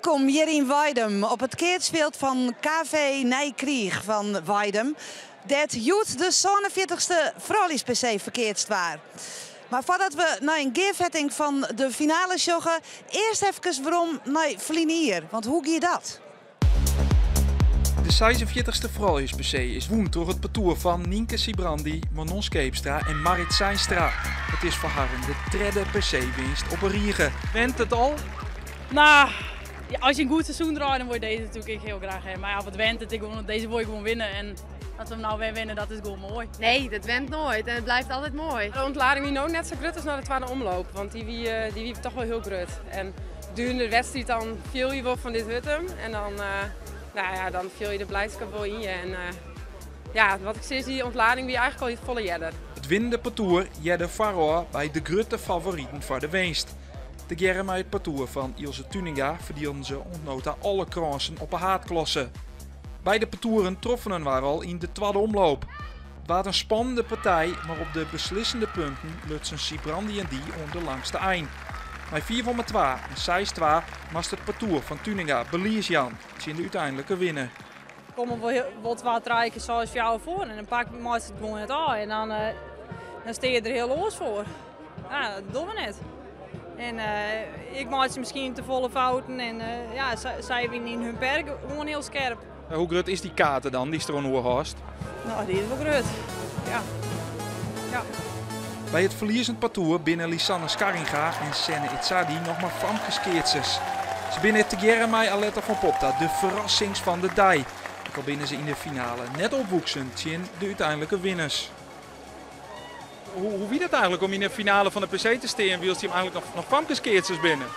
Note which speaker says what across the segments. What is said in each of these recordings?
Speaker 1: Welkom hier in Weidum op het keertsveld van KV Nijkrieg van Weidum. Dat joet de 47e Frolies-PC verkeerdst waar. Maar voordat we naar een geervetting van de finale joggen, eerst even waarom naar Vlinier. Want hoe gaat dat?
Speaker 2: De 46e Frolies-PC is woen door het parcours van Nienke Sibrandi, Manon Skeepstra en Marit Seinstra. Het is voor haar de derde PC-winst op een riege. Went het al?
Speaker 3: Nou, ja, als je een goed seizoen draait, dan wil je deze natuurlijk heel graag hebben. Maar ja, wat went het? Deze wil je gewoon winnen. En dat we hem nou weer winnen, dat is gewoon mooi.
Speaker 4: Nee, dat went nooit en het blijft altijd mooi.
Speaker 5: De ontlading die nou net zo grut is naar de tweede omloop, want die wie toch wel heel grut. En durende de wedstrijd dan viel je wel van dit huttem en dan, dan viel je de blijdschap wel in je. En wat ik zie is die ontlading die eigenlijk al volle jedder.
Speaker 2: Het winnende parcours jedde Faro bij de grote favorieten voor de winst. De keren met het parcours van Ilse Tuninga verdienden ze ontnota alle kansen op een haatklasse. Beide parcoursen troffen we al in de tweede omloop. Het was een spannende partij, maar op de beslissende punten lutsen Sibrandi en die om de langste eind. Bij 4,2 en 6-2 was het parcours van Tuninga Beliesjan in de uiteindelijke winnen.
Speaker 3: Komen we wel 2-3 keer zoals voor jou voor en dan pak je het gewoon net aan en dan sta je er heel los voor. Ja, dat doen we net. En ik maak ze misschien te volle fouten en zij winnen in hun perk gewoon heel scherp.
Speaker 2: Hoe groot is die kaarten dan, die Stronoer Horst?
Speaker 3: Nou, die is wel groot. Ja.
Speaker 2: Bij het verliezend parcours binnen Lisanne Scaringa en Senne Itzadi nog maar famkes keertjes. Ze binnen te mij Aletta van Popta, de verrassings van de dij. Ook al binnen ze in de finale net opwoeksen tegen de uiteindelijke winners. Hoe wie dat eigenlijk om in de finale van de PC te staan? Wie hem eigenlijk nog famkes keertjes binnen?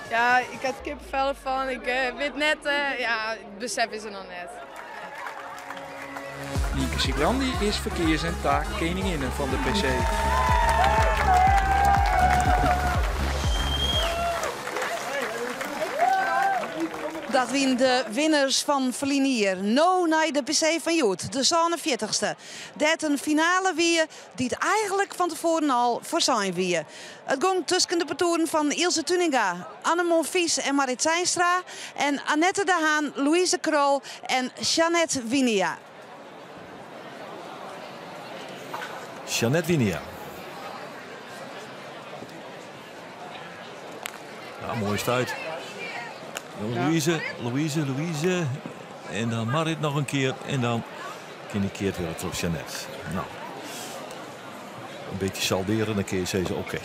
Speaker 4: Ja, ik had kippenvel van. Ik weet net, het besef is er nog net.
Speaker 2: Nienke Sibrandi is verkeers- en taak koninginne van de PC.
Speaker 1: Dat wien de winnaars van Vlinier. No naar de PC van Joet, de 47e. Dat een finale wie die het eigenlijk van tevoren al voor zijn wie. Het ging tussen de parcours van Ilse Tuninga, Anne Monfils en Marit Seinstra. En Annette de Haan, Louise Krol en Jeannette Winia.
Speaker 6: Jeannette Winia. Nou, mooie stuit. Louise. En dan Marit nog een keer. En dan keert weer terug Jeannette. Nou. Een beetje salderen, dan kun je zeggen oké.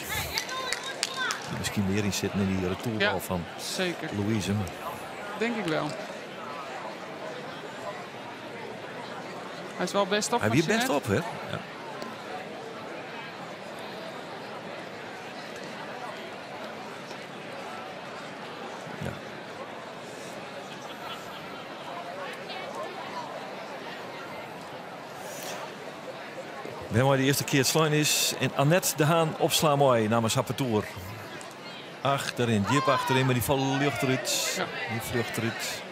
Speaker 6: Misschien meer in zitten in die retourbal van
Speaker 7: zeker.
Speaker 6: Louise.
Speaker 7: Denk ik wel. Hij is wel best op.
Speaker 6: Hij is best op, hè? Ja. We hebben de eerste keer het slijn is. En Annette de Haan opslaan mooi namens Happetour. Achterin, diep achterin, maar die vallen lucht eruit.
Speaker 7: Ja.
Speaker 6: Die vlucht eruit.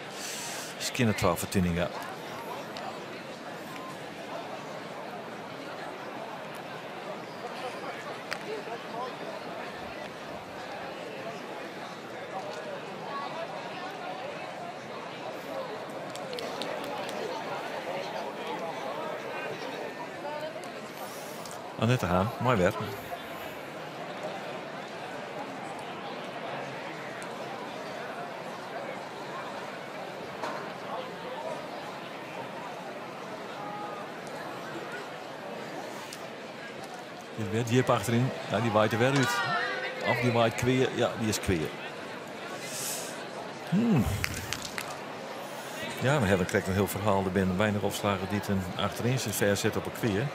Speaker 6: Skinner 12 voor Tuninga. Annette Haan, mooi werk. Die heb achterin, ja, die waait er weer uit. Of die waait kweer, ja, die is kweer. Ja, we hebben een heel verhaal. Er zijn weinig opslagen die het achterin zijn ver zet op een kweer.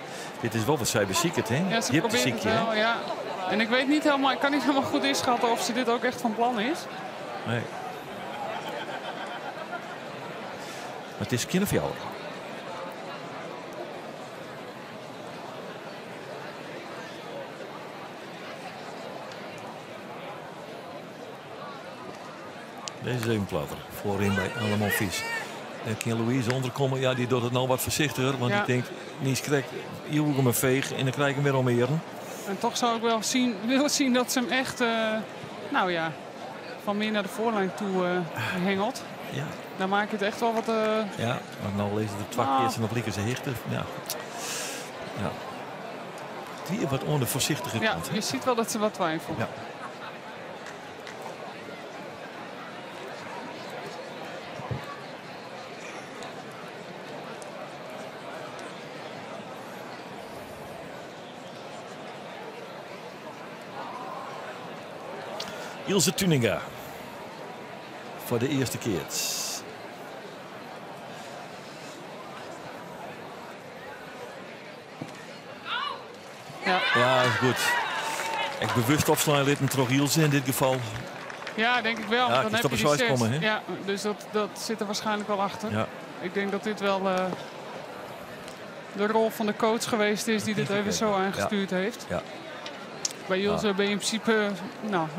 Speaker 6: Dit is wel wat zij bezieken, hè?
Speaker 7: Ja, ze proberen het wel, ja. En ik weet niet helemaal, ik kan niet helemaal goed inschatten of ze dit ook echt van plan is.
Speaker 6: Nee. Maar het is kind of jou. Deze is even platter. Voorin bij allemaal vies. En kan Louise onderkomen. Ja, die doet het nou wat voorzichtiger. Want die denkt, niet krek, hier hoek hem een veeg. En dan krijg ik hem weer omeren.
Speaker 7: En toch zou ik wel willen zien dat ze hem echt, van meer naar de voorlijn toe hengelt.
Speaker 6: Ja.
Speaker 7: Dan maak je het echt wel wat...
Speaker 6: Ja, maar nou lezen de twakkeers en op likken ze hechten. Ja. Ja. Die wat onvoorzichtige kant.
Speaker 7: Ja, je ziet wel dat ze wat twijfelen.
Speaker 6: Ja. Ilse Tuninga. Voor de eerste keer. Ja, is goed. Ik bewust opslaan lid terug Ilse in dit geval.
Speaker 7: Ja, denk ik wel.
Speaker 6: Ja,
Speaker 7: dan heb je die
Speaker 6: komen,
Speaker 7: 6.
Speaker 6: hè?
Speaker 7: Ja, dus dat zit er waarschijnlijk wel achter.
Speaker 6: Ja.
Speaker 7: Ik denk dat dit wel de rol van de coach geweest is die dit even zo aangestuurd heeft.
Speaker 6: Ja.
Speaker 7: Bij Ilse ben je in principe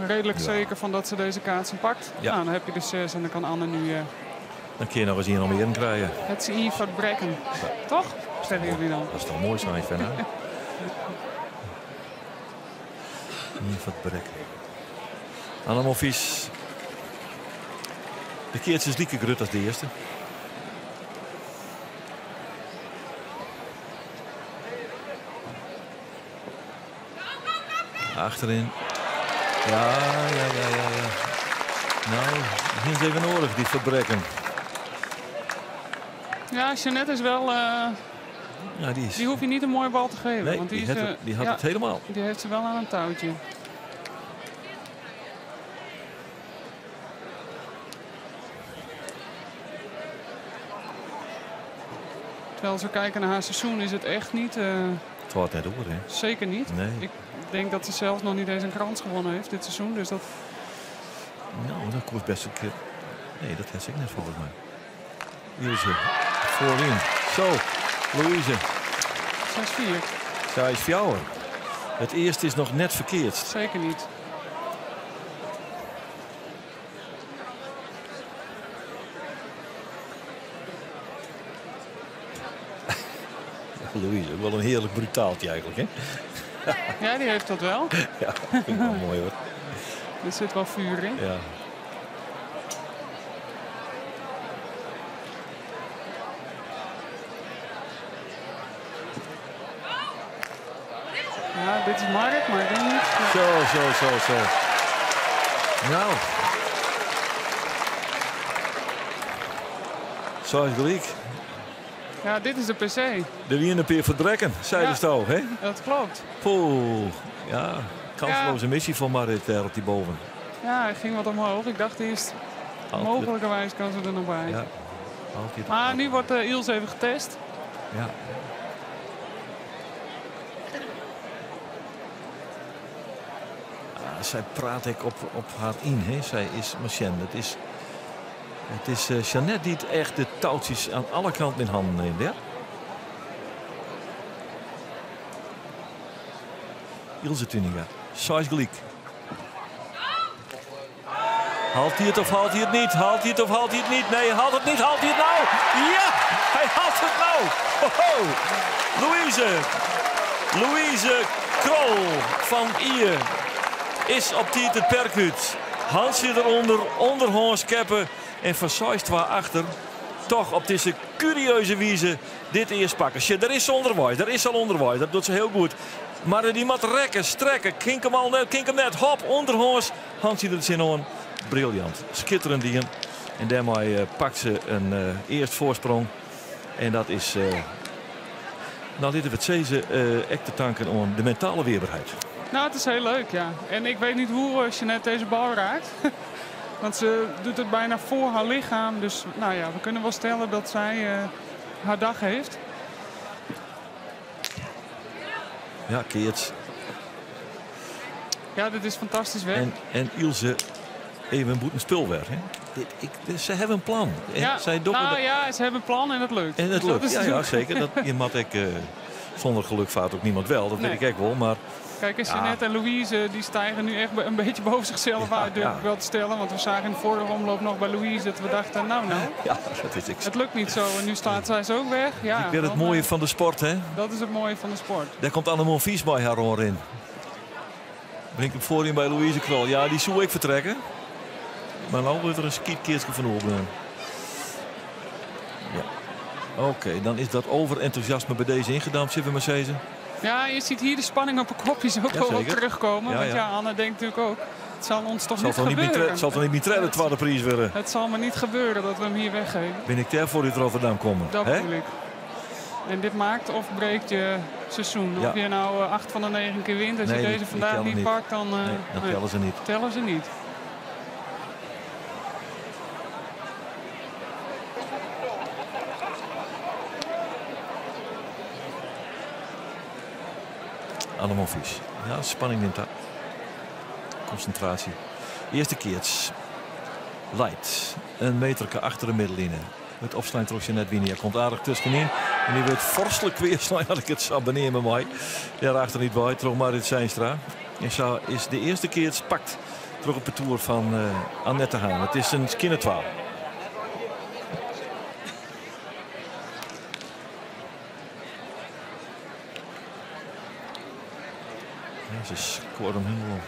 Speaker 7: redelijk zeker van dat ze deze kaatsen pakt.
Speaker 6: Ja.
Speaker 7: Nou, dan heb je de 6 en dan kan Anne nu
Speaker 6: Dan kun je nog eens hier nog meer in krijgen.
Speaker 7: het zie verbrekken. Ja. Toch? Stellen jullie dan?
Speaker 6: Dat is toch mooi zijn, Fenna? Hier verbrekken. Anne Monfils. De keertje is Lieke Grut als de eerste. Achterin. Ja. Nou, begint ze even nodig, die verbrekken.
Speaker 7: Ja, Jeannette is wel...
Speaker 6: Ja,
Speaker 7: die hoef je niet een mooie bal te geven.
Speaker 6: Nee,
Speaker 7: want
Speaker 6: die had het helemaal.
Speaker 7: Die heeft ze wel aan een touwtje. Terwijl als we kijken naar haar seizoen is het echt niet...
Speaker 6: Het wordt net over, hè?
Speaker 7: Zeker niet.
Speaker 6: Nee.
Speaker 7: Ik denk dat ze zelfs nog niet eens een krans gewonnen heeft dit seizoen. Dus dat...
Speaker 6: Nou, dat kost best een keer... Nee, dat heeft ik net volgens mij. Ilse, voorin. Zo, Louise.
Speaker 7: 6-4.
Speaker 6: Zij is fjouwer. Het eerste is nog net verkeerd.
Speaker 7: Zeker niet.
Speaker 6: Louise, wel een heerlijk brutaaltje eigenlijk, hè?
Speaker 7: Ja, die heeft dat wel.
Speaker 6: Ja, vind ik wel mooi hoor.
Speaker 7: Er zit wel vuur in.
Speaker 6: Ja.
Speaker 7: Ja, dit is Mark, maar ik denk niet.
Speaker 6: Ja. Zo. Nou. Zo is gelijk.
Speaker 7: Ja, dit is de PC.
Speaker 6: De winnen peer verdrekken, zei de stoog, hè?
Speaker 7: Dat klopt.
Speaker 6: Poeh. Ja, kansloze missie van Marit daar op die boven.
Speaker 7: Ja, hij ging wat omhoog. Ik dacht eerst, mogelijkerwijs kan ze er nog bij.
Speaker 6: Ja.
Speaker 7: Maar nu wordt Ilse even getest.
Speaker 6: Ja. Zij praat ik op haar in, hè? Zij is Machine. Het is Jeannette die het echt de touwtjes aan alle kanten in handen neemt, ja? Ilse Tuninga. Zij gelijk. Haalt hij het of haalt hij het niet? Haalt hij het of haalt hij het niet? Nee, haalt het niet. Haalt hij het nou? Ja, hij haalt het nou. Ho-ho. Louise Krol van Ier is op die het perkuut. Hansje eronder, onderhoorns keppen en van 6-2 achter. Toch op deze curieuze wijze dit eerst pakken. Er is al onderwijs. Dat doet ze heel goed. Maar die moet rekken, strekken. Kink hem net. Hop, onderhoorns. Hansje er zin aan. Briljant. Schitterend dien. En daarmee pakt ze een eerst voorsprong. En dat is... nou, dit het ze echt te tanken aan de mentale weerbaarheid.
Speaker 7: Nou, het is heel leuk, ja. En ik weet niet hoe Jeannette deze bal raakt. Want ze doet het bijna voor haar lichaam. Dus nou ja, we kunnen wel stellen dat zij haar dag heeft.
Speaker 6: Ja, Keerts.
Speaker 7: Ja, dit is fantastisch weg.
Speaker 6: En Ilse even moet een spul weg. Hè? Ze hebben een plan. En
Speaker 7: ja,
Speaker 6: zij
Speaker 7: ja, ze hebben een plan en het lukt.
Speaker 6: En het lukt, ja, zeker. Dat, je mag zonder geluk vaart ook niemand wel. Dat weet ik ook wel, maar...
Speaker 7: Kijk, en Jeannette en Louise die stijgen nu echt een beetje boven zichzelf uit, durf ik wel te stellen. Want we zagen in de vorige omloop nog bij Louise dat we dachten, nou.
Speaker 6: Ja, dat is
Speaker 7: het lukt niet zo en nu staat zij zo ook weg. Ja,
Speaker 6: ik weet het mooie van de sport, hè?
Speaker 7: Dat is het mooie van de sport.
Speaker 6: Daar komt Anne Monfils bij haar oor in. Breng hem voorin bij Louise Krol. Ja, die zou ik vertrekken. Maar nou wordt er een skietkeertje van open. Ja. Oké, dan is dat overenthousiasme bij deze ingedampt, zullen we maar zeggen.
Speaker 7: Ja, je ziet hier de spanning op de kopjes ook wel wat terugkomen. Want Anne denkt natuurlijk ook, het zal ons toch niet gebeuren.
Speaker 6: Het zal toch niet meer treden, het tweede prijs weer.
Speaker 7: Het zal me niet gebeuren dat we hem hier weggeven.
Speaker 6: Ben ik daar voor uit Rotterdam komen?
Speaker 7: Dat bedoel ik. En dit maakt of breekt je seizoen. Of je nou 8 van de 9 keer wint. Als je deze vandaag niet pakt, dan
Speaker 6: tellen ze niet.
Speaker 7: Tellen ze niet.
Speaker 6: Allemaal vies. Ja, spanning neemt dat. Concentratie. Eerste keertje. Light. Een meterke achter de middenlijn. Het opslaan trok je net winnen. Hij komt aardig tussenin. En die wordt vorstelijk weerslaan had ik het zo benemen mij. Daarachter niet bij. Trok Marit Zijnstra. En zo is de eerste keer het pakt. Terug op de toer van Annette Haan. Het is een skinnertwaal. Ze scoort hem helemaal op.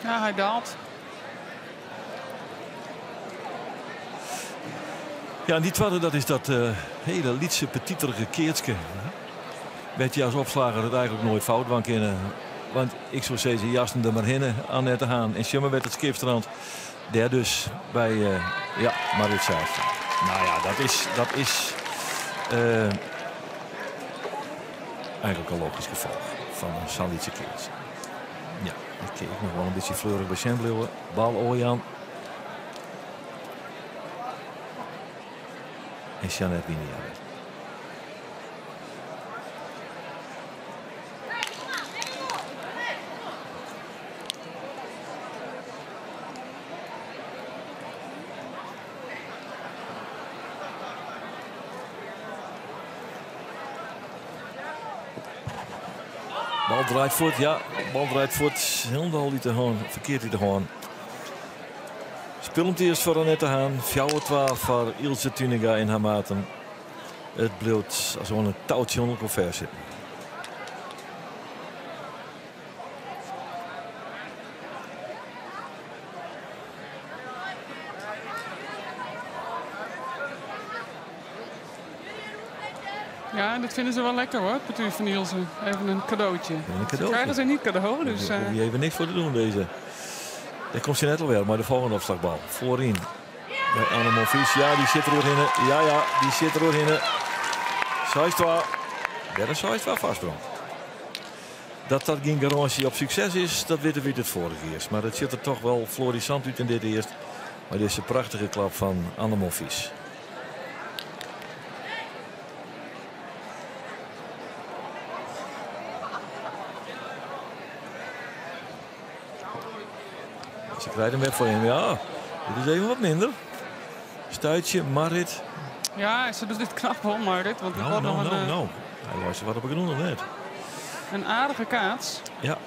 Speaker 7: Ja, hij daalt.
Speaker 6: Ja, en die tweede, dat is dat hele lietse, petiterige keertje. Weet je als opslager het eigenlijk nooit fout van kennen. Want ik zou zeggen, jassen er maar heen, Annette Haan. En Schummer werd het skipstrand. Daar dus bij Marit Zijnstra. Nou ja, dat is eigenlijk een logisch gevolg van een Salietse keertje. Ja, ik keek nog wel een beetje fleurig bij Sembleeuwen. Bal Ojan. En Jeannette Winia. Bal draait voort, ja. Bal draait voort. Helemaal niet te gaan. Verkeerd niet te gaan. Speelt eerst voor Annette Haan. 4-12 voor Ilse Tuninga in haar maten. Het bloedt als een touwtje onder conver zit.
Speaker 7: Ja, dat vinden ze wel lekker hoor, Petuur van Nielsen. Even een cadeautje.
Speaker 6: Dat
Speaker 7: krijgen ze niet cadeau. Dus,
Speaker 6: Daar hoef je even niks voor te doen deze. Daar komt ze net alweer, maar de volgende opslagbal. Voorin. Bij Anne Vies. Ja, die zit er weer in. Ja, die zit er weer in. Zijstra. Ja, dat Zijstra vastbrand. Dat geen garantie op succes is, dat weten we het vorige eerst. Maar het ziet er toch wel florissant uit in dit eerst. Maar dit is een prachtige klap van Anne Vies. Ze krijgt hem weg voor hem. Ja, dit is even wat minder. Stuitje, Marit.
Speaker 7: Ja, ze doet dit knap hoor, Marit. Want
Speaker 6: Nou. Hij luistert wat op ik nog net.
Speaker 7: Een aardige kaats.
Speaker 6: Ja.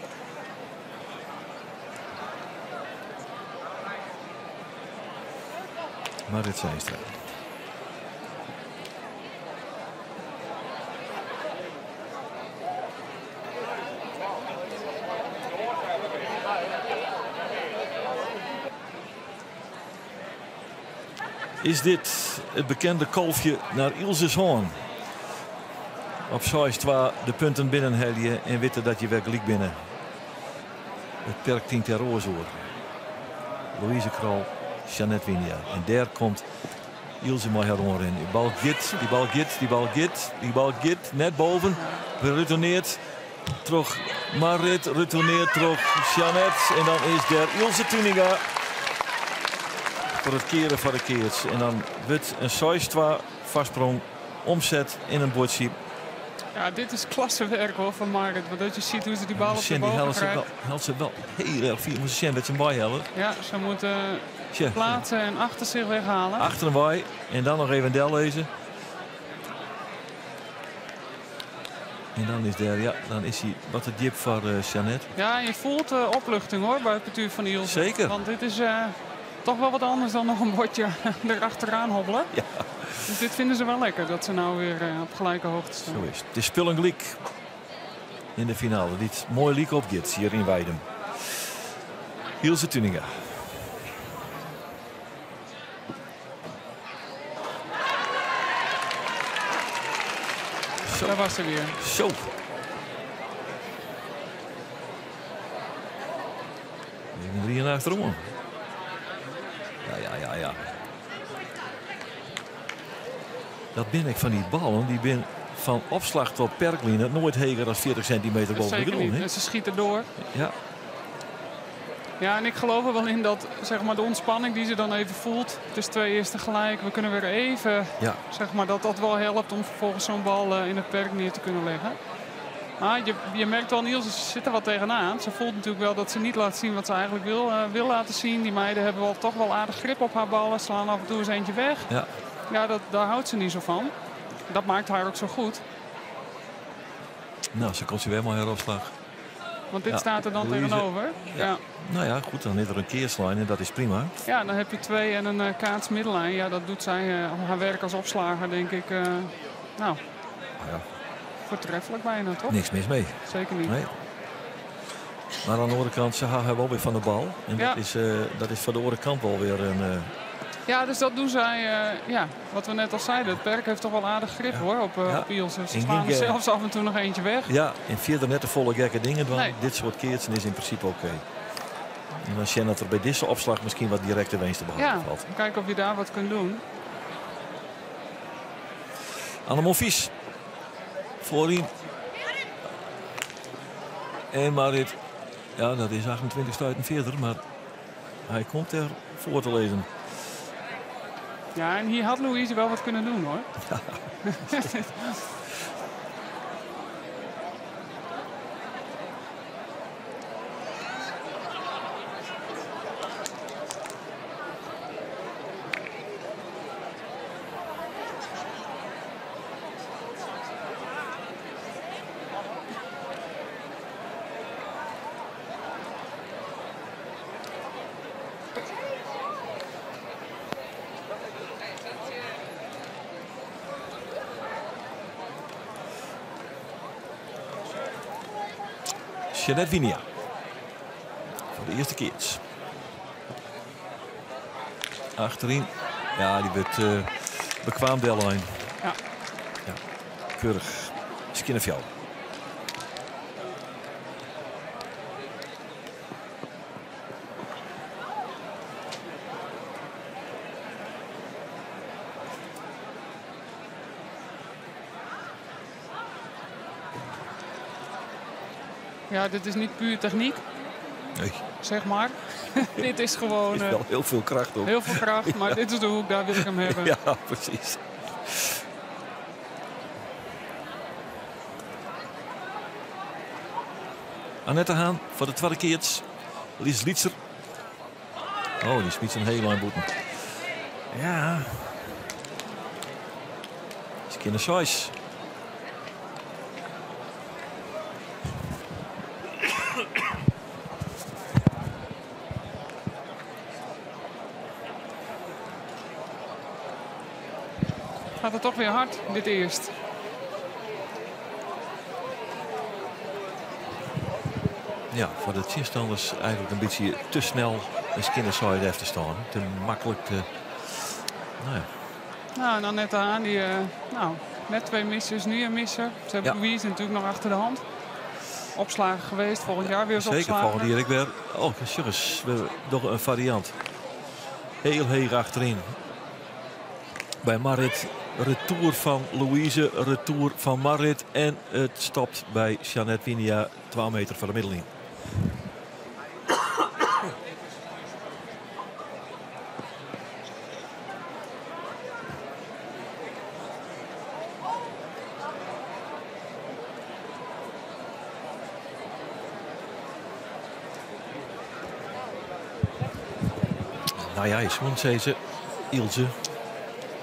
Speaker 6: Marit Zijnstra. Is dit het bekende kolfje naar Ilse's Hoorn? Op 6-2 de punten binnenhelje en weten dat je werkelijk binnen. Het perk 10 ter oorzoor. Louise Krol, Jeannette Winia. En daar komt Ilse maar heron in. Die bal git. Net boven. Retourneert. Terug Marit. Retourneert terug Jeannette. En dan is daar Ilse Tuninga. Voor het keren van de keers. En dan wordt een 6-2 vastsprong. Omzet in een bordje.
Speaker 7: Ja, dit is klasse werk hoor van Marit. Want dat je ziet hoe ze die bal op de boven krijgt.
Speaker 6: Helpt ze wel heel erg veel. Moet ze zien met zijn bijhelpen.
Speaker 7: Ja, ze moeten plaatsen en achter zich weghalen.
Speaker 6: Achter een waai. En dan nog even een del lezen. En dan is dan is hij wat het diep voor Jeannette.
Speaker 7: Ja, je voelt opluchting hoor bij Petuur van Ilse.
Speaker 6: Zeker.
Speaker 7: Want dit is toch wel wat anders dan nog een bordje erachteraan hobbelen.
Speaker 6: Ja.
Speaker 7: Dus dit vinden ze wel lekker, dat ze nou weer op gelijke hoogte staan.
Speaker 6: Zo is het. Het is spul een gelijk in de finale. Dit mooi leek op hier in Weidem. Ilse Tuninga.
Speaker 7: Daar was ze weer.
Speaker 6: Zo. Even 3 naar achterom. Ja. Dat ben ik van die ballen. Die ben van opslag tot perkline nooit heger dan 40 centimeter boven de
Speaker 7: Zeker
Speaker 6: grond.
Speaker 7: niet.
Speaker 6: Hè?
Speaker 7: En ze schieten door.
Speaker 6: Ja.
Speaker 7: Ja, en ik geloof er wel in dat zeg maar, de ontspanning die ze dan even voelt. Het is 2 eerste gelijk. We kunnen weer even, zeg maar, dat wel helpt om vervolgens zo'n bal in het perk neer te kunnen leggen. Maar je merkt wel, Niels zit er wat tegenaan. Ze voelt natuurlijk wel dat ze niet laat zien wat ze eigenlijk wil laten zien. Die meiden hebben wel toch wel aardig grip op haar ballen. Slaan af en toe eens eentje weg. Ja, daar houdt ze niet zo van. Dat maakt haar ook zo goed.
Speaker 6: Nou, ze komt ze weer maar heropslag.
Speaker 7: Want dit staat er dan tegenover. Ja.
Speaker 6: Nou ja, goed, dan is er een keerslijn en dat is prima.
Speaker 7: Ja, dan heb je 2 en een kaatsmiddellijn. Ja, dat doet zij haar werk als opslager, denk ik. Voortreffelijk bijna, toch?
Speaker 6: Niks mis mee.
Speaker 7: Zeker niet.
Speaker 6: Nee. Maar aan de andere kant, ze gaan wel weer van de bal. En dat is van de andere kant wel weer een...
Speaker 7: Ja, dus dat doen zij, wat we net al zeiden. Het perk heeft toch wel aardig grip hoor, op Ilse. Ze slaan er zelfs af en toe nog eentje weg.
Speaker 6: Ja, en verder net de volle gekke dingen. Want dit soort keertsen is in principe oké. En als je dat er bij deze opslag misschien wat directe winst te behalen valt.
Speaker 7: Kijken of je daar wat kunt doen.
Speaker 6: Annemon Vies. Voorin. En Marit. Ja, dat is 28 stuiten verder. Maar hij komt er voor te lezen.
Speaker 7: Ja, en hier had Louise wel wat kunnen doen hoor.
Speaker 6: Jeanette Winia. Voor de eerste keer. Achterin. Ja, die werd bekwaam deadline.
Speaker 7: Ja.
Speaker 6: Keurig. Skin of jou.
Speaker 7: Ja, dit is niet puur techniek.
Speaker 6: Nee.
Speaker 7: Zeg maar. Dit is gewoon...
Speaker 6: is wel heel veel kracht op.
Speaker 7: Heel veel kracht, maar dit is de hoek, daar wil ik hem hebben.
Speaker 6: Ja, precies. Annette Haan voor de tweede keer. Lies Lietser. Oh, die smiet een hele boeten. Ja. Skinner Size.
Speaker 7: Gaat het toch weer hard, dit eerst.
Speaker 6: Ja, voor de tegenstanders eigenlijk een beetje te snel een Skinnerside heeft te staan. Te makkelijk te... Nou ja.
Speaker 7: Nou, en Annette Haan, die net 2 missers, nu een misser. Ze hebben Louise natuurlijk nog achter de hand. Opslagen geweest, volgend jaar weer eens
Speaker 6: zeker,
Speaker 7: opslagen.
Speaker 6: volgend jaar ik weer... Oh, jongens, we hebben nog een variant. Heel heeg achterin. Bij Marit, retour van Louise, retour van Marit. En het stopt bij Jeanette Winia, 12 meter van de middenlijn. Nou ja, is gewoon deze Ilse.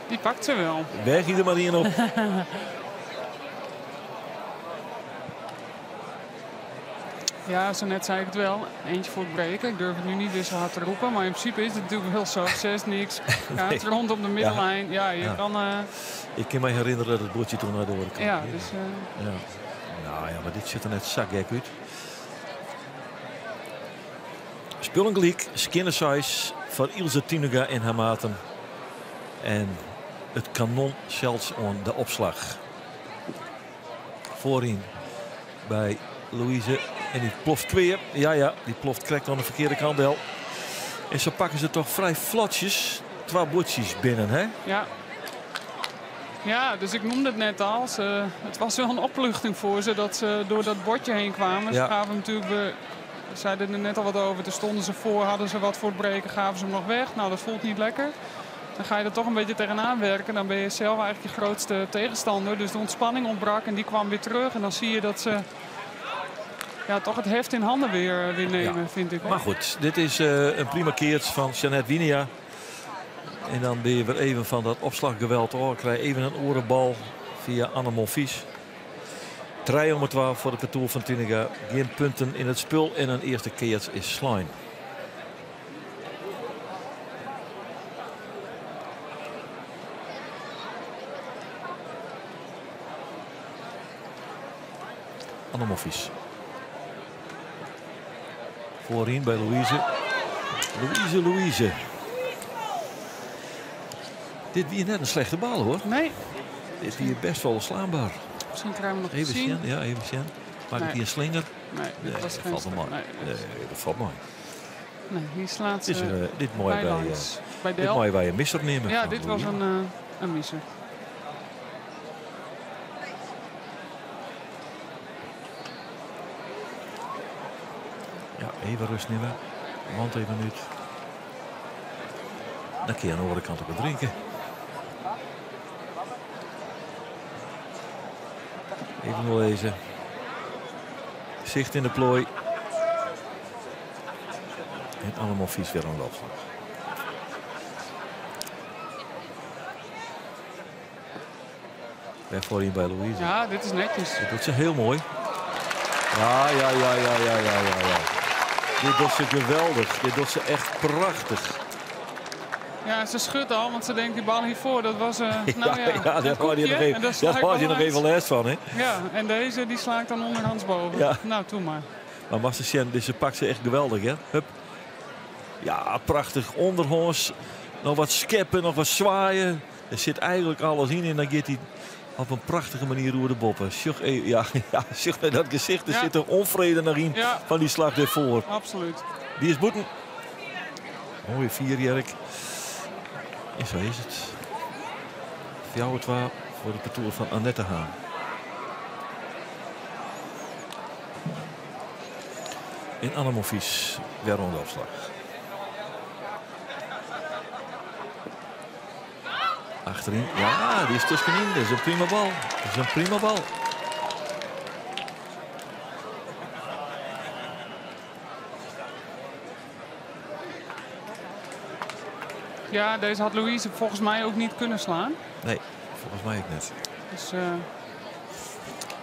Speaker 7: Die pakt ze wel.
Speaker 6: Weg hier maar in op.
Speaker 7: Ja, zo net zei ik het wel. Eentje voor het breken. Ik durf het nu niet weer zo hard te roepen. Maar in principe is het natuurlijk wel zo. 6 niks. Ja, het rond op de middenlijn. Ja, je kan...
Speaker 6: Ik kan me herinneren dat het bordje toen naar de oren kwam.
Speaker 7: Ja, dus...
Speaker 6: Ja. Nou ja, maar dit zit er net zakgek uit. Spullengelijk, Skinner Size voor Ilse Tinega en haar maten. En het kanon zelfs aan de opslag. Voorin bij Louise. En die ploft kweer. Ja, die ploft correct aan de verkeerde kant wel. En zo pakken ze toch vrij vlotjes 2 bootjes binnen, hè?
Speaker 7: Ja. Ja, dus ik noemde het net al. Het was wel een opluchting voor ze dat ze door dat bordje heen kwamen.
Speaker 6: Ja.
Speaker 7: Ze gaven natuurlijk, we zeiden er net al wat over. Toen stonden ze voor, hadden ze wat voor het breken, gaven ze hem nog weg. Nou, dat voelt niet lekker. Dan ga je er toch een beetje tegenaan werken. Dan ben je zelf eigenlijk je grootste tegenstander. Dus de ontspanning ontbrak en die kwam weer terug. En dan zie je dat ze toch het heft in handen weer nemen, vind ik.
Speaker 6: Maar goed, dit is een prima keert van Jeannette Winia. En dan ben je weer even van dat opslaggeweld. Krijg je even een orenbal via Anne Monfils. 3-12 voor de Patoel van Tuninga. Geen punten in het spul. En een eerste keert is Slijn. Anne Monfils. Voorin bij Louise. Louise. Dit weer net een slechte bal, hoor.
Speaker 7: Nee.
Speaker 6: Dit is hier best wel slaanbaar.
Speaker 7: Misschien krijgen we nog
Speaker 6: Even
Speaker 7: zien.
Speaker 6: zien. Ja, even zien. Maak ik hier een slinger?
Speaker 7: Nee, dit was geen
Speaker 6: valt wel mooi. Nee, dat valt mooi.
Speaker 7: Nee, hier slaat
Speaker 6: Dit is
Speaker 7: ze
Speaker 6: dit mooi
Speaker 7: bij
Speaker 6: dit mooi waar je misser nemen.
Speaker 7: Ja, dit was een misser.
Speaker 6: Ja, even rust nemen. Want even nu. Dan kun je aan de andere kant op het drinken. Even nog lezen. Zicht in de plooi. En allemaal vies weer aan de opslag. Weg voor je bij Louise.
Speaker 7: Ja, dit is netjes.
Speaker 6: Dit doet ze heel mooi. Ja. Dit doet ze geweldig. Dit doet ze echt prachtig.
Speaker 7: Ja, ze schudt al, want ze denkt die bal hiervoor, dat was
Speaker 6: daar had je nog even les van, hè?
Speaker 7: Ja, en deze die slaakt dan onderhands boven.
Speaker 6: Ja.
Speaker 7: Nou, doe maar.
Speaker 6: Maar Masterchen, dus ze pakt ze echt geweldig, hè? Hup. Ja, prachtig. Onderhoos. Nog wat scheppen, nog wat zwaaien. Er zit eigenlijk alles in en dan gaat hij op een prachtige manier door de boppen. Ja, dat gezicht, er zit er onvrede naar in van die slag ervoor.
Speaker 7: Absoluut.
Speaker 6: Die is boeten. Mooie vierjerk. En zo is het. 4-12 voor de Patoel van Annette Haan. In Anne Monfils weer onder de opslag. Achterin. Ja, die is tussenin. Dat is een prima bal.
Speaker 7: Ja, deze had Louise volgens mij ook niet kunnen slaan.
Speaker 6: Nee, volgens mij ook niet.
Speaker 7: Dus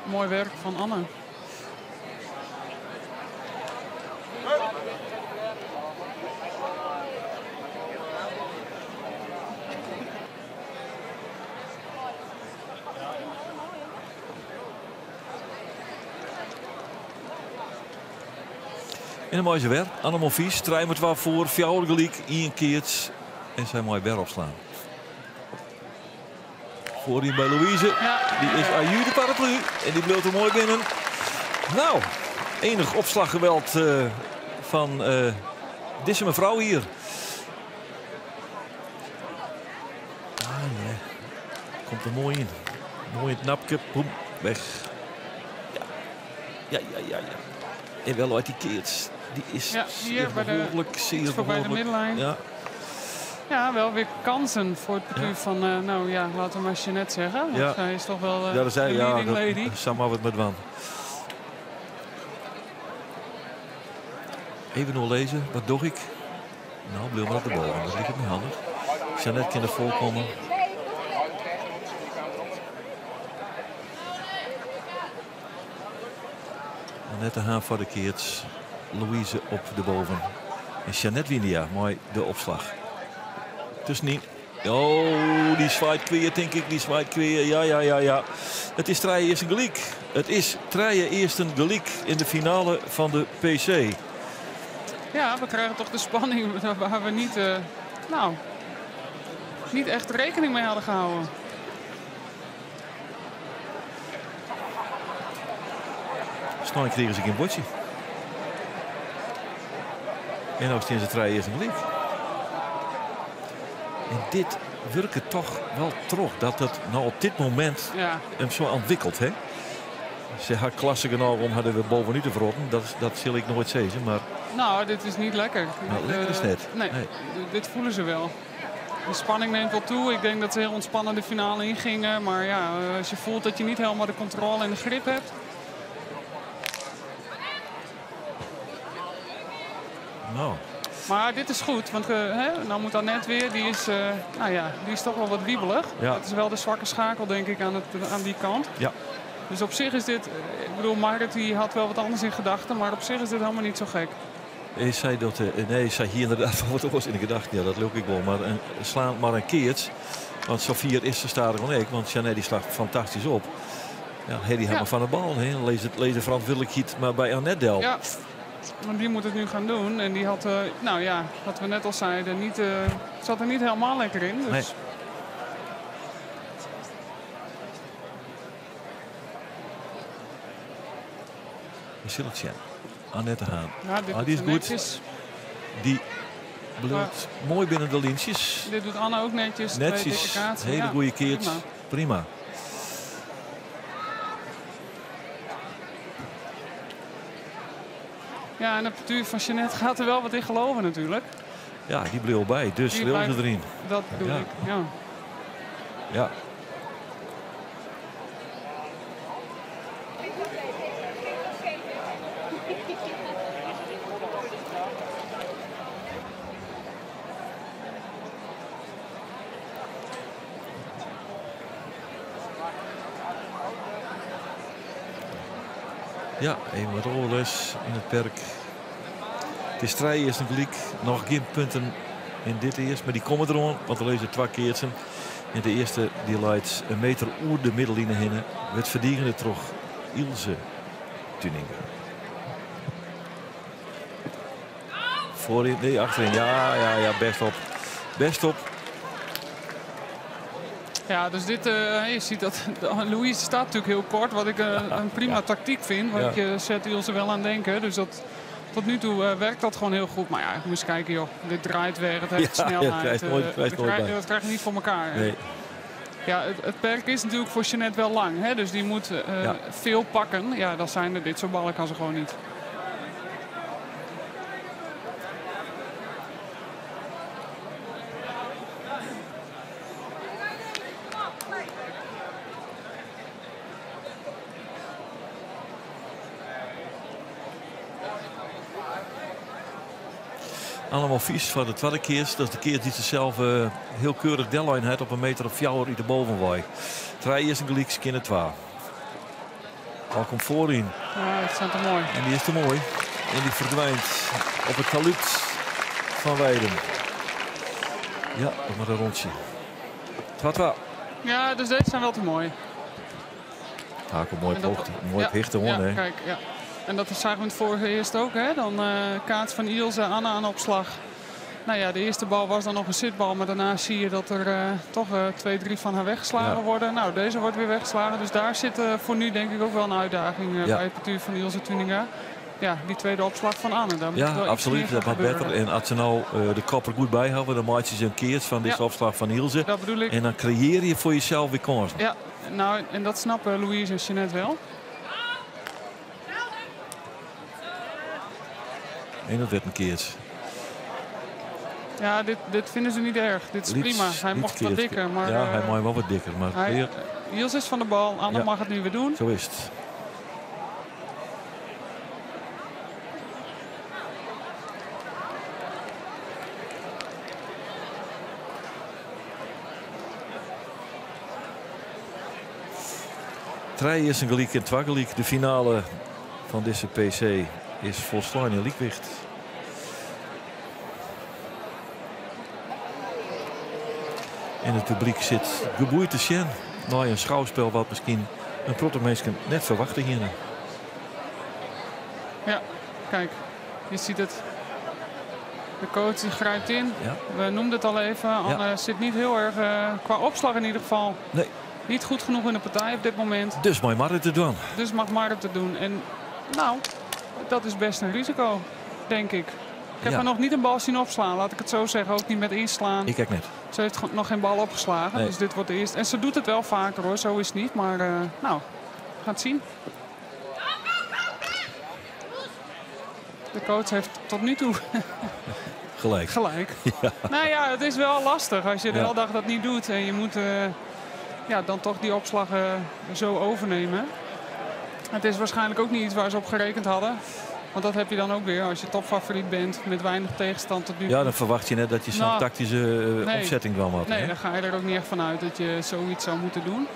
Speaker 7: mooi werk van Anne.
Speaker 6: En een mooie weer. Anne Monfils, 3-12 voor. Fjouwer gelijk. Ian Keerts. En zijn mooi weer opslaan. Voorin bij Louise.
Speaker 7: Ja.
Speaker 6: Die is aju de paraplu. En die bleef er mooi binnen. Nou, enig opslaggeweld van deze mevrouw hier. Nee. Komt er mooi in. Mooi in het napje. Boem, weg. Ja. En wel uit die Keerts. Die is
Speaker 7: hier
Speaker 6: zeer
Speaker 7: voorbij de middenlijn.
Speaker 6: Ja.
Speaker 7: Ja, wel weer kansen voor het parcours van, laten we maar Jeannette zeggen. Want zij is toch wel de leading lady.
Speaker 6: Samen wat met Wan. Even nog lezen, wat doe ik? Nou, blijf maar op de bal, dat ligt niet handig. Jeannette kan er voorkomen. Annette Haan voor de Keerts. Louise op de boven. En Jeannette Winia, mooi de opslag. Tussenin. Oh, die zwaait kweer, denk ik. Die zwaait kweer. Ja. Het is Treije eerst een gelijk. Het is Treije eerst een gelijk in de finale van de PC.
Speaker 7: Ja, we krijgen toch de spanning waar we niet echt rekening mee hadden gehouden.
Speaker 6: Snel kregen ze geen botje. En nou staan ze 3 eerst gelijk. En dit werkt toch wel terug. Dat het nou op dit moment hem zo ontwikkelt. Hè? Ze had klasse genoeg om hadden we bovenuit te verrotten. Dat zal ik nooit zeggen. Maar...
Speaker 7: Nou, dit is niet lekker.
Speaker 6: Nou, lekker is net.
Speaker 7: Nee, dit voelen ze wel. De spanning neemt wel toe. Ik denk dat ze heel ontspannen de finale ingingen. Maar ja, als je voelt dat je niet helemaal de controle en de grip hebt.
Speaker 6: Nou.
Speaker 7: Maar dit is goed, want nou moet Annette weer. Die is toch wel wat wiebelig.
Speaker 6: Ja.
Speaker 7: Dat is wel de zwakke schakel, denk ik, aan die kant.
Speaker 6: Ja.
Speaker 7: Dus op zich is dit... Ik bedoel, Marit die had wel wat anders in gedachten. Maar op zich is dit helemaal niet zo gek.
Speaker 6: Ik zei dat... ik zei hier inderdaad van wat was in de gedachten. Ja, dat lukt ik wel. Maar slaan maar een keertje. Want Sofie is te stadig dan ik. Want Jeanette die slaat fantastisch op. Ja, Hedy had maar van de bal. Lees de verantwoordelijkheid maar bij Annette Del.
Speaker 7: Ja. Want die moet het nu gaan doen. En die had, wat we net al zeiden, zat er niet helemaal lekker in. Dus.
Speaker 6: Nee. We zullen het zien. Annette Haan.
Speaker 7: Ja,
Speaker 6: die is goed.
Speaker 7: Netjes.
Speaker 6: Die blijft mooi binnen de lintjes.
Speaker 7: Dit doet Anne ook netjes.
Speaker 6: Netjes. Hele goede keert. Prima.
Speaker 7: Ja, en de partuur van Jeanette gaat er wel wat in geloven natuurlijk.
Speaker 6: Ja, die bleef bij. Dus wil ze erin.
Speaker 7: Dat bedoel ik, ja.
Speaker 6: Ja. Ja, even wat oorles in het perk. Het is 3 eerst een gelijk. Nog geen punten in dit eerst. Maar die komen erom, want er lezen 2 keertsen. En de eerste die leidt een meter oer de middellijnen heen. Werd verdienende terug Ilse Tuningen. Voorin, nee, achterin. Ja, best op. Best op.
Speaker 7: Ja, dus dit, je ziet dat Louise staat natuurlijk heel kort. Wat ik een prima tactiek vind. Want je zet Ilse wel aan denken. Dus dat, tot nu toe werkt dat gewoon heel goed. Maar ja, je moet eens kijken joh. Dit draait weer, het heeft snelheid. Dat krijg je niet voor elkaar.
Speaker 6: Nee.
Speaker 7: Ja, het perk is natuurlijk voor Jeanette wel lang. Hè? Dus die moet veel pakken. Ja, dat zijn er. Dit soort ballen kan ze gewoon niet.
Speaker 6: Allemaal vies van de tweede keer. Dat is de keer die ze zelf heel keurig deadline had op een meter of 4 uit de bovenwaai. 3 eerst een gelijk, skinnen 2. Al komt voorin.
Speaker 7: Ja, dat is te mooi.
Speaker 6: En die is te mooi. En die verdwijnt op het taluut van Weiden. Ja, nog maar een rondje. 2-2.
Speaker 7: Ja, dus deze zijn wel te mooi.
Speaker 6: Haak op mooi poogte. Mooi pichten hoor.
Speaker 7: Ja, kijk, ja. En dat zagen we het vorige eerst ook. Hè? Dan kaats van Ilse, Anna aan opslag. Nou ja, de eerste bal was dan nog een zitbal. Maar daarna zie je dat er toch 2-3 van haar weggeslagen worden. Nou, deze wordt weer weggeslagen. Dus daar zit voor nu denk ik ook wel een uitdaging bij het partuur van Ilse Tuninga. Ja, die tweede opslag van Anne. Daar moet wel
Speaker 6: absoluut. Dat mag beter. En als ze nou de kop er goed bij houden, dan maak je ze een keert van deze opslag van Ilse.
Speaker 7: Dat bedoel ik.
Speaker 6: En dan creëer je voor jezelf weer kansen.
Speaker 7: Ja, nou, en dat snappen Louise en Jeanette wel.
Speaker 6: En dat werd een keertje.
Speaker 7: Ja, dit vinden ze niet erg. Dit is prima. Hij mocht wat dikker. Maar,
Speaker 6: ja, hij mag wel wat dikker. Maar
Speaker 7: Niels is van de bal. Anne mag het nu weer doen.
Speaker 6: Zo is het. Drie is een gelijk en 2 gelijk. De finale van deze PC is voor Slanje Liekwicht. En het publiek zit geboeid te zien. Nou, een schouwspel wat misschien een protomensen net verwachten hier.
Speaker 7: Ja, kijk. Je ziet het. De coach die grijpt in. Ja. We noemden het al even. Anne zit niet heel erg, qua opslag in ieder geval, niet goed genoeg in de partij op dit moment.
Speaker 6: Dus mag Marit het doen.
Speaker 7: Dus mag Marit het doen. En Nou, dat is best een risico, denk ik. Ik heb haar nog niet een bal zien opslaan, laat ik het zo zeggen. Ook niet met inslaan.
Speaker 6: Ik kijk net.
Speaker 7: Ze heeft nog geen bal opgeslagen, dus dit wordt de eerste. En ze doet het wel vaker hoor, zo is het niet. Maar nou, we gaan het zien. De coach heeft tot nu toe
Speaker 6: gelijk.
Speaker 7: Ja. Nou ja, het is wel lastig als je de hele dag dat niet doet. En je moet dan toch die opslag zo overnemen. Het is waarschijnlijk ook niet iets waar ze op gerekend hadden. Want dat heb je dan ook weer als je topfavoriet bent met weinig tegenstand tot nu toe.
Speaker 6: Ja, dan verwacht je net dat je zo'n tactische opzetting wel had.
Speaker 7: Nee, daar ga je er ook niet echt van uit dat je zoiets zou moeten doen.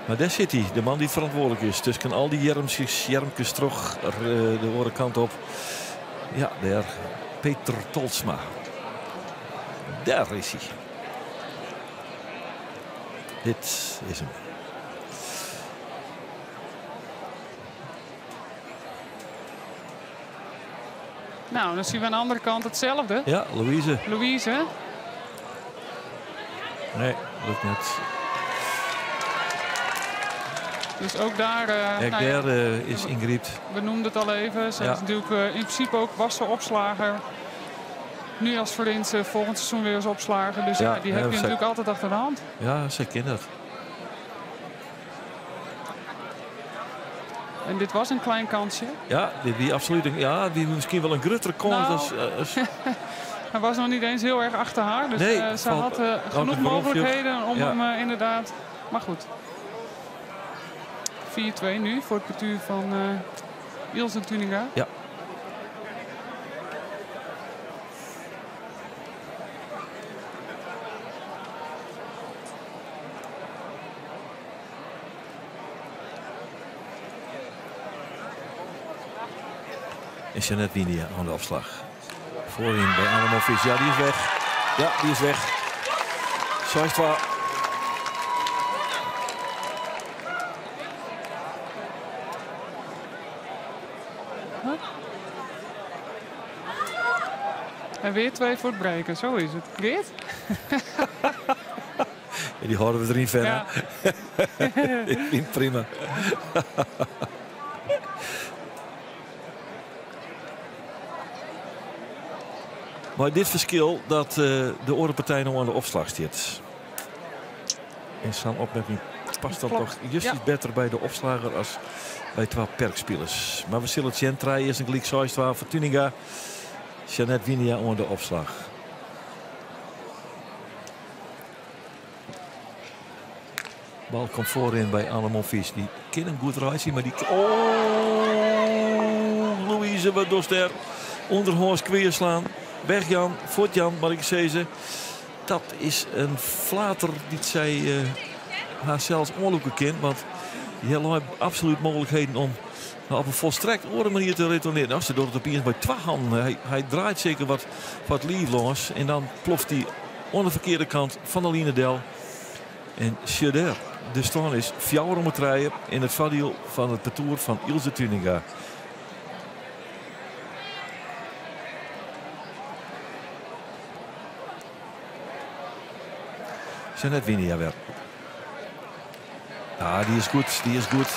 Speaker 6: Maar daar zit hij, de man die verantwoordelijk is. Tussen al die jermkes terug de andere kant op. Ja, daar Peter Tolsma. Daar is hij. Dit is hem.
Speaker 7: Nou, dan zien we aan de andere kant hetzelfde.
Speaker 6: Ja, Louise. Nee, lukt net.
Speaker 7: Dus ook daar...
Speaker 6: daar is Ingrid.
Speaker 7: We noemden het al even. Ze is natuurlijk in principe ook wassenopslager. Nu als Verense volgend seizoen weer als opslager. Dus die heb je natuurlijk altijd achter de hand.
Speaker 6: Ja, zij kent dat.
Speaker 7: En dit was een klein kansje.
Speaker 6: Ja, die absoluut. Ja, die misschien wel een gruttere kans.
Speaker 7: Hij was nog niet eens heel erg achter haar. Dus ze had genoeg mogelijkheden om hem inderdaad... Maar goed. 4-2 nu voor het partuur van Ilse Tuninga.
Speaker 6: Ja. En Jeanette Winia aan de opslag. Voorin bij Anamovic. Ja, die is weg. Ja, die is weg. 6-2.
Speaker 7: En weer 2 voor het breken, zo is het. Geert?
Speaker 6: Ja, die houden we erin verder. Ja. Ik vind het prima. Maar dit verschil dat de orenpartij nog aan de opslag zit. En zo'n opmerking past dan toch juist iets beter bij de opslager als bij 2 perkspelers. Maar we zullen het zien. Eerst een gelijk 6-2 voor Tuninga. Jeanette Winia aan de opslag. Bal komt voorin bij Anamovic. Die kan een goed rijden, maar die... Oh, Louise, wat doet er? Onderhoors kweerslaan. Bergjan, Voortjan, maar ik zei ze. Dat is een flater die zij haar zelfs ongelukkig kent. Want die heeft absoluut mogelijkheden om op een volstrekt andere manier te retourneren. Nou, ze doet het opeens bij 2 handen. Hij draait zeker wat lief los. En dan ploft hij aan de verkeerde kant van de Linedel. En Sjöder, de stand is 4 om het rijden in het voordeel van het parcours van Ilse Tuninga. Jeanette Winia weer. Ja, die is goed. Die is goed.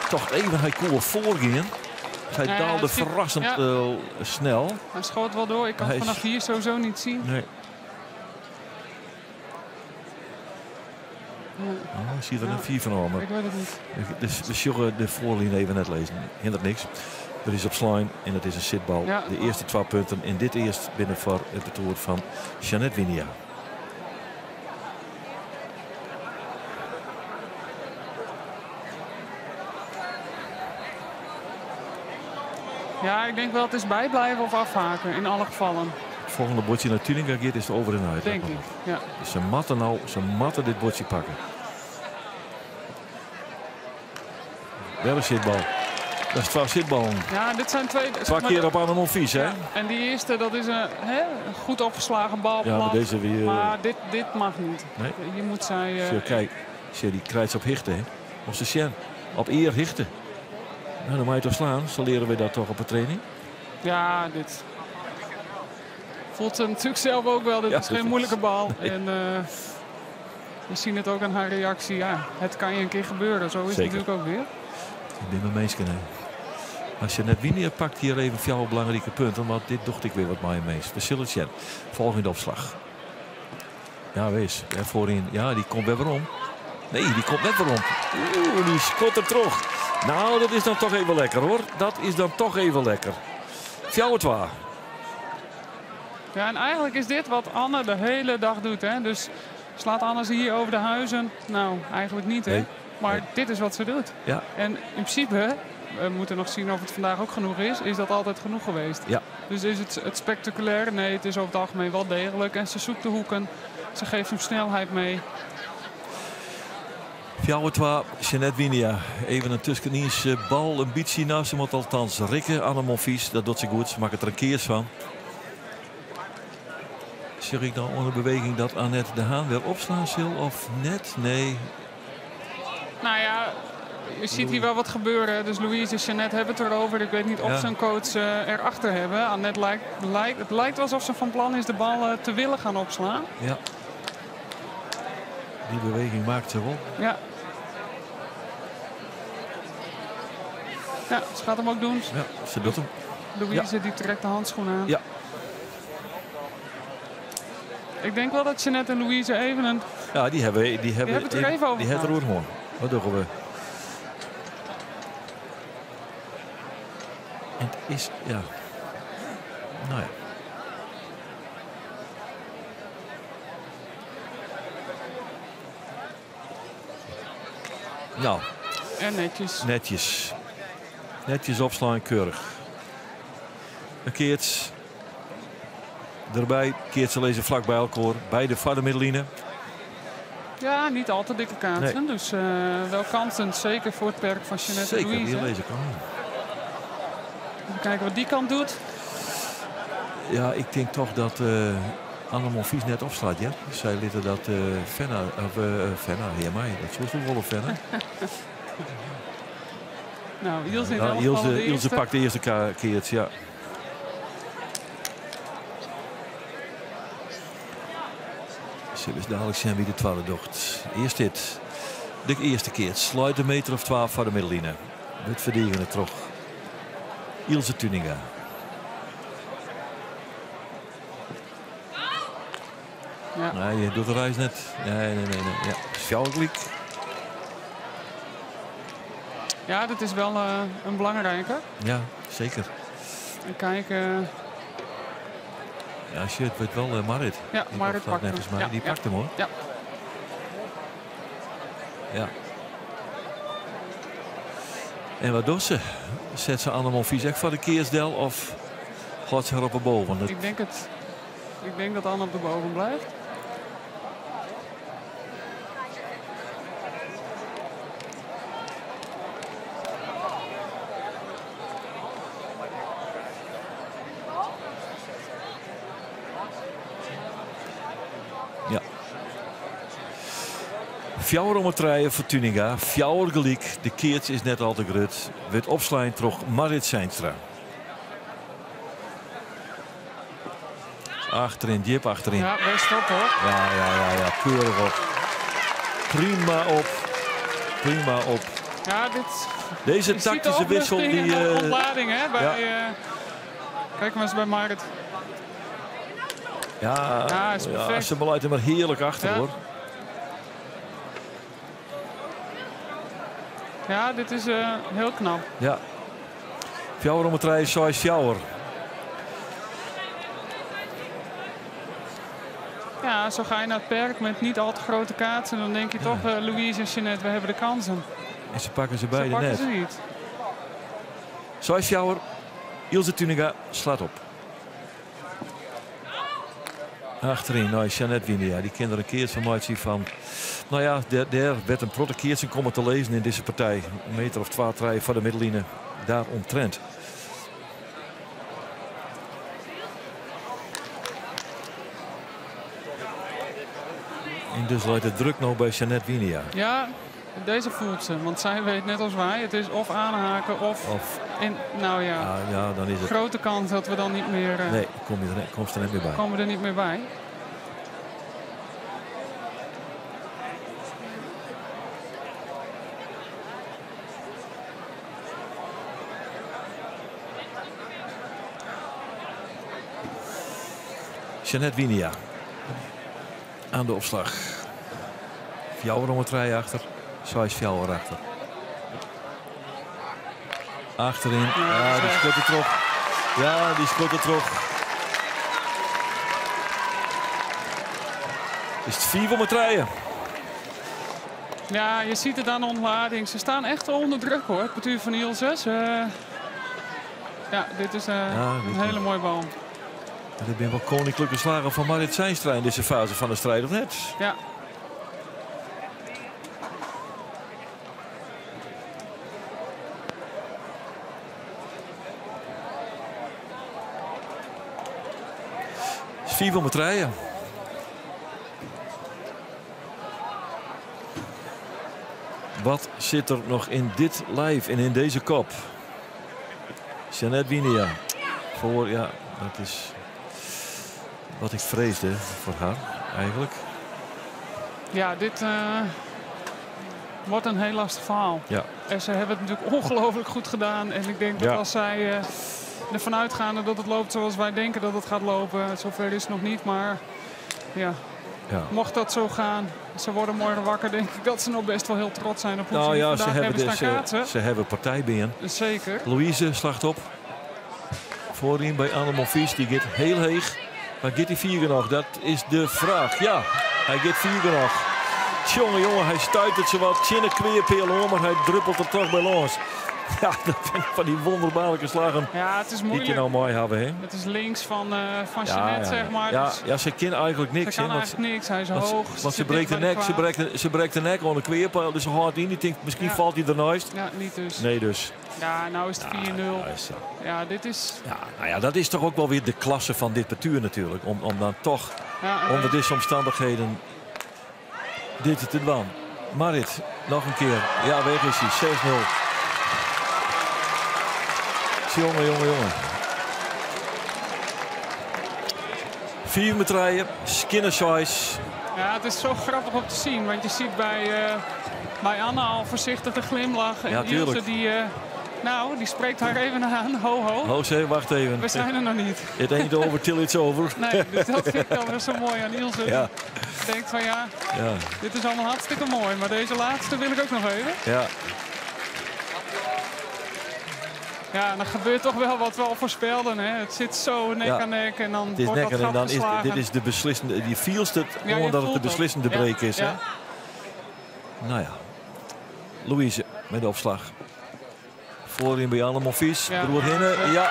Speaker 6: Toch even hij kon voorgaan. Hij daalde verrassend snel.
Speaker 7: Hij schoot wel door. Ik kan het vanaf hier sowieso niet zien.
Speaker 6: Nee. Ik zie er een 4 van om.
Speaker 7: Ik weet het niet.
Speaker 6: Dus we zullen de voorlijn even net lezen. Hindert niks. Er is op slime en het is een zitbal. Ja. De eerste 2 punten in dit eerst binnen voor het toer van Jeanette Winia.
Speaker 7: Ja, ik denk wel het is bijblijven of afhaken in alle gevallen.
Speaker 6: Het volgende bordje naar Tuninga gaat is de over en uit.
Speaker 7: Denk ik, ja.
Speaker 6: Dus ze matten dit bordje pakken. Wel een zitbal. Dat is 2 zitballen.
Speaker 7: Ja, dit zijn 2
Speaker 6: keer op Anamovic, hè?
Speaker 7: En die eerste, dat is een goed opgeslagen bal.
Speaker 6: Ja, maar deze weer...
Speaker 7: Maar dit mag niet.
Speaker 6: Nee.
Speaker 7: Je moet zij...
Speaker 6: kijk, die krijgt op hichten, hè? Of ze zien op eer hichten. Nou, dan moet je toch slaan. Zo leren we dat toch op de training.
Speaker 7: Ja, dit... Voelt ze natuurlijk zelf ook wel. Dit is geen moeilijke bal. Nee. En we zien het ook aan haar reactie. Ja, het kan je een keer gebeuren. Zo is het natuurlijk ook weer.
Speaker 6: Ik ben mijn meisje. Als je net Winier pakt hier even 4 belangrijke punten. Want dit docht ik weer wat mij meest. We zullen het zien. Volgende opslag. Ja, wees. Voorin. Ja, die komt weer om. Nee, die komt net weer om. Oeh, die scoort er terug. Nou, dat is dan toch even lekker hoor. Dat is dan toch even lekker. 4-2.
Speaker 7: Ja, en eigenlijk is dit wat Anne de hele dag doet. Hè? Dus slaat Anne ze hier over de huizen? Nou, eigenlijk niet. Hè?
Speaker 6: Nee.
Speaker 7: Maar dit is wat ze doet.
Speaker 6: Ja.
Speaker 7: En in principe, we moeten nog zien of het vandaag ook genoeg is dat altijd genoeg geweest.
Speaker 6: Ja.
Speaker 7: Dus is het spectaculair? Nee, het is over het algemeen wel degelijk. En ze zoekt de hoeken. Ze geeft hem snelheid mee.
Speaker 6: 4-2, Jeanette Winia. Even een tuskenies bal, een beetje naast. Ze moet althans rikken aan een Monfils. Dat doet ze goed. Ze maakt er een keers van. Zeg ik nou onder beweging dat Annette de Haan weer opslaan zal of net? Nee.
Speaker 7: Nou ja, je ziet hier wel wat gebeuren. Dus Louise en Jeanette hebben het erover. Ik weet niet of ze een coach erachter hebben. Annette het lijkt alsof ze van plan is de bal te willen gaan opslaan.
Speaker 6: Ja. Die beweging maakt ze wel.
Speaker 7: Ja. Ja, ze gaat hem ook doen.
Speaker 6: Ja, ze doet hem.
Speaker 7: Louise die trekt de handschoen aan.
Speaker 6: Ja.
Speaker 7: Ik denk wel dat Jeanette en Louise even een...
Speaker 6: Ja, die hebben
Speaker 7: het er even over
Speaker 6: die hebben er gewoon. Wat doen we? En het is, ja. Nou ja. Nou.
Speaker 7: En netjes.
Speaker 6: Netjes. Netjes opslaan, keurig. Een keert erbij. Keert ze lezen vlak bij elkaar. Beide van de middenlijn.
Speaker 7: Ja, niet al te dikke kaarten. Nee. Dus wel kansen, zeker voor het perk van Jeanette en Louise.
Speaker 6: Zeker, die lezen kan.
Speaker 7: Even kijken wat die kant doet.
Speaker 6: Ja, ik denk toch dat Anne Monfils net opslaat, ja. Zij lieten dat Fenna, ja maar dat is wel of Fenna.
Speaker 7: Nou, Ilse
Speaker 6: pakt de eerste keert, ja. Ze is dadelijk zijn wie de tweede docht. Eerst dit. De eerste keer. Sluit een meter of 12 van de middenlijn. Het verdedigen het terug. Ilse Tuninga.
Speaker 7: Ja.
Speaker 6: Nee, je doet de reis net. Nee. Ja, Sjouwgelijk.
Speaker 7: Ja, dat is wel een belangrijke.
Speaker 6: Ja, zeker.
Speaker 7: En kijken.
Speaker 6: Ja, shit, weet wel Marit.
Speaker 7: Ja, Marit pakt hem.
Speaker 6: Ja, die pakt hem hoor.
Speaker 7: Ja.
Speaker 6: Ja. En wat doet ze? Zet ze Anne Monfils echt voor de keersdel of gaat ze erop naar boven?
Speaker 7: Ik denk dat Anne op de boven blijft.
Speaker 6: Ja. Fjouwer om het rijden voor Tuninga. Fjouwer gelijk. De keertje is net al te groot. Wordt opslaan terug Marit Seinstra. Achterin, Jip achterin.
Speaker 7: Ja, best op hoor.
Speaker 6: Ja, keurig op. Prima op.
Speaker 7: Ja,
Speaker 6: deze tactische wissel die...
Speaker 7: ontlading hè, bij... kijk maar eens bij Marit.
Speaker 6: Ja,
Speaker 7: is perfect.
Speaker 6: ze beleidt hem er heerlijk achter hoor.
Speaker 7: Ja, dit is heel knap.
Speaker 6: Ja. Fjouwer om het rijden, zoals Fjouwer.
Speaker 7: Ja, zo ga je naar het perk met niet al te grote kaarten. Dan denk je toch, Louise en Jeanette, we hebben de kansen.
Speaker 6: En ze pakken ze beide net.
Speaker 7: Ze pakken ze niet.
Speaker 6: Zoals Fjouwer, Ilse Tuninga slaat op. Achterin, nou, Jeanette Winia. Die kinderen keert van Maitje van... Nou ja, daar werd een protte keertje komen te lezen in deze partij. Een meter of 12 rijden van de middenlijn. Daar omtrent. En dus leidt het druk nog bij Jeanette Winia.
Speaker 7: Ja, deze voelt ze. Want zij weet net als wij, het is of aanhaken of in, nou ja,
Speaker 6: dan is het...
Speaker 7: grote kans dat we dan niet meer...
Speaker 6: nee, kom er net meer bij.
Speaker 7: Komen we er niet meer bij.
Speaker 6: Jeanette Winia aan de opslag. Fjouwer om het rij achter. Zij Fjouwer achter. Achterin. Ja, die schot er terug. Ja, die schot er terug. Is het 4 om het rijden?
Speaker 7: Ja, je ziet het aan de ontlading. Ze staan echt onder druk hoor. Het betuur van Ilse. Ja, dit is een hele mooie bal.
Speaker 6: Dit ben wel koninklijke slagen van Marit Zijnstra in deze fase van de strijd, of net?
Speaker 7: Ja.
Speaker 6: Is 4 om het rijden. Wat zit er nog in dit live en in deze kop? Jeanette Winia. Voor, ja, dat is wat ik vreesde voor haar eigenlijk.
Speaker 7: Ja, dit wordt een heel lastig verhaal.
Speaker 6: Ja.
Speaker 7: En ze hebben het natuurlijk ongelooflijk goed gedaan. En ik denk dat als zij ervan uitgaan dat het loopt zoals wij denken dat het gaat lopen. Zover is het nog niet, maar ja. Mocht dat zo gaan, ze worden morgen wakker, denk ik dat ze nog best wel heel trots zijn op hoe ze vandaag hebben staan kaatsen.
Speaker 6: Ze hebben partijbeen.
Speaker 7: Zeker.
Speaker 6: Louise slacht op. Voorin bij Anne Monfils, die gaat heel heeg. Maar gaat hij 4 nog? Dat is de vraag. Ja, hij gaat 4 nog. Jongen, hij stuit het zowat chinne kweerpeel hoor, maar hij druppelt er toch bij los. Ja, dat zijn van die wonderbaarlijke slagen.
Speaker 7: Ja, het is moeilijk.
Speaker 6: Die je nou mooi hebben, hè?
Speaker 7: Het is links van Jeanette, zeg maar.
Speaker 6: Ja,
Speaker 7: dus
Speaker 6: ja, ze kan eigenlijk niks.
Speaker 7: Ze kan eigenlijk niks. Hij is hoog.
Speaker 6: Want ze breekt de nek. Ze breekt de nek aan de kweerpijl. Dus ze hard in. Die denkt, misschien valt hij ernaast.
Speaker 7: Ja, niet dus.
Speaker 6: Nee, dus.
Speaker 7: Ja, nou is het 4-0. Ja, dit is...
Speaker 6: Ja, nou ja, dat is toch ook wel weer de klasse van dit partuur natuurlijk. Om dan toch onder deze omstandigheden dit te doen. Marit, nog een keer. Ja, weg is hij. 6-0. Jongen. 4 met rijden. Skinner size.
Speaker 7: Ja, het is zo grappig om te zien. Want je ziet bij Anne al voorzichtig de glimlach. En Ilse die spreekt haar even aan. Ho, ho.
Speaker 6: Ho, wacht even.
Speaker 7: We zijn er nog niet.
Speaker 6: Het ain't over till it's over.
Speaker 7: Nee, dus dat vind ik dan weer zo mooi aan Ilse. Ja. Denkt van dit is allemaal hartstikke mooi. Maar deze laatste wil ik ook nog even.
Speaker 6: Ja.
Speaker 7: Ja, dan gebeurt toch wel wat we al voorspelden. Hè? Het zit zo nek aan nek en dan wordt dat gat geslagen.
Speaker 6: Dit is de beslissende, die feels het omdat het de beslissende break is. Hè? Nou ja, Louise met de opslag. Voorin bij Anne Monfils. Broer Hinne, ja.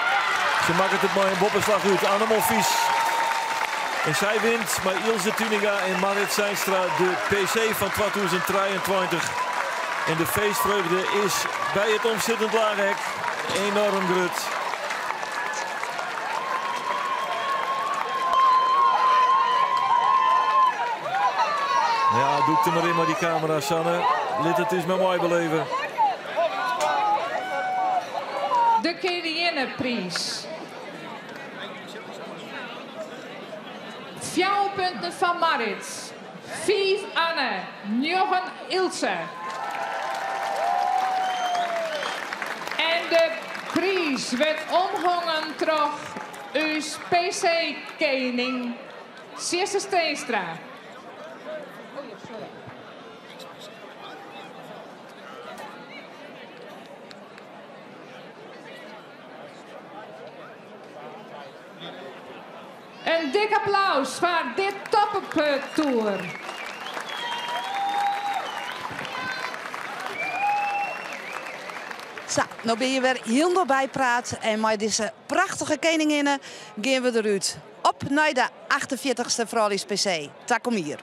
Speaker 6: Ze maakt het maar een boppenslag uit. Anne Monfils. En zij wint, maar Ilse Tuninga en Marit Zijnstra de PC van 2023. En de feestvreugde is bij het omzittend laaghek enorm groot. Ja, doe het er maar in met die camera, Sanne. Laat het eens met mij beleven.
Speaker 8: De Kenienne-prijs. 4 punten van Marit. 5 Anne. 9 Ilse. En de prijs werd omhangen door uw PC-koning, Sisse Steenstra. Een dik applaus voor dit toppentour.
Speaker 1: Zo, nou ben je weer heel bijpraat. En met deze prachtige koninginnen gaan we eruit. Op naar de 48e Fraulis PC. Tak om hier.